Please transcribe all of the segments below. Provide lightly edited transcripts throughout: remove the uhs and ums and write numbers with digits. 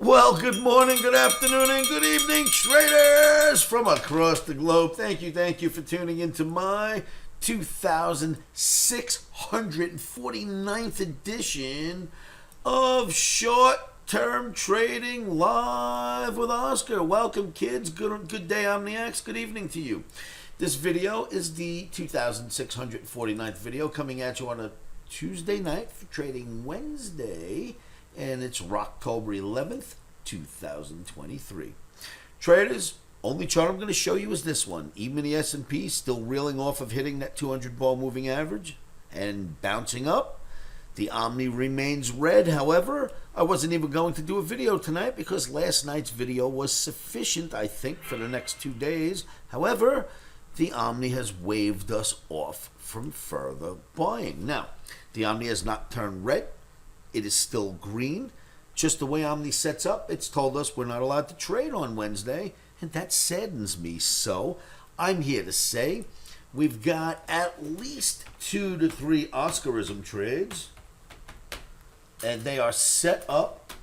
Well, good morning, good afternoon, and good evening, traders from across the globe. Thank you for tuning into my 2649th edition of Short-Term Trading Live with Oscar. Welcome, kids. Good day, OMNIacs. Good evening to you. This video is the 2649th video coming at you on a Tuesday night for Trading Wednesday. And it's October 11th, 2023. Traders, only chart I'm going to show you is this one. Even the S&P still reeling off of hitting that 200-ball moving average and bouncing up. The Omni remains red. However, I wasn't even going to do a video tonight because last night's video was sufficient, I think, for the next 2 days. However, the Omni has waved us off from further buying. Now, the Omni has not turned red. It is still green. Just the way Omni sets up, it's told us we're not allowed to trade on Wednesday, and that saddens me. So I'm here to say we've got at least 2 to 3 OSCARISM trades, and they are set up.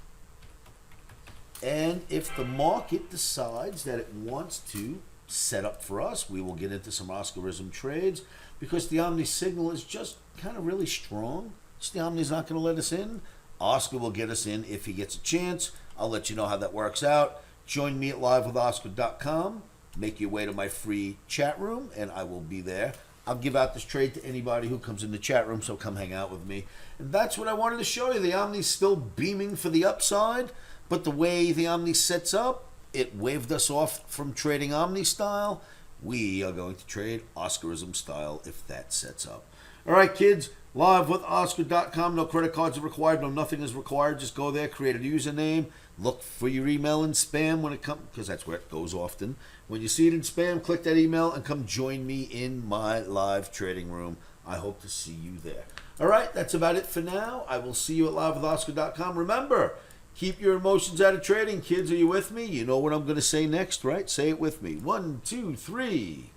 And if the market decides that it wants to set up for us, we will get into some OSCARISM trades because the Omni signal is just kind of really strong. The Omni's not going to let us in. Oscar will get us in if he gets a chance. I'll let you know how that works out. Join me at livewithoscar.com. Make your way to my free chat room, and I will be there. I'll give out this trade to anybody who comes in the chat room, so come hang out with me. And that's what I wanted to show you. The Omni's still beaming for the upside, but the way the Omni sets up, it waved us off from trading Omni style. We are going to trade OSCARISM style if that sets up. All right, kids. LiveWithOscar.com. No credit cards are required. No nothing is required. Just go there, create a username, look for your email in spam when it comes, because that's where it goes often. When you see it in spam, click that email and come join me in my live trading room. I hope to see you there. All right, that's about it for now. I will see you at LiveWithOscar.com. Remember, keep your emotions out of trading. Kids, are you with me? You know what I'm going to say next, right? Say it with me. 1, 2, 3.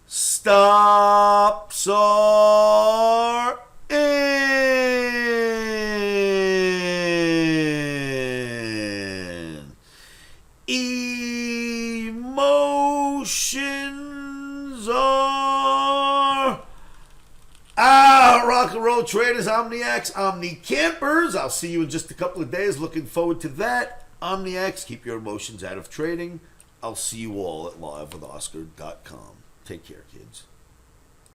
Stops are in. Emotions are out. Rock and roll traders, OMNIacs, Omni campers. I'll see you in just a couple of days. Looking forward to that. OMNIacs, keep your emotions out of trading. I'll see you all at livewithoscar.com. Take care, kids.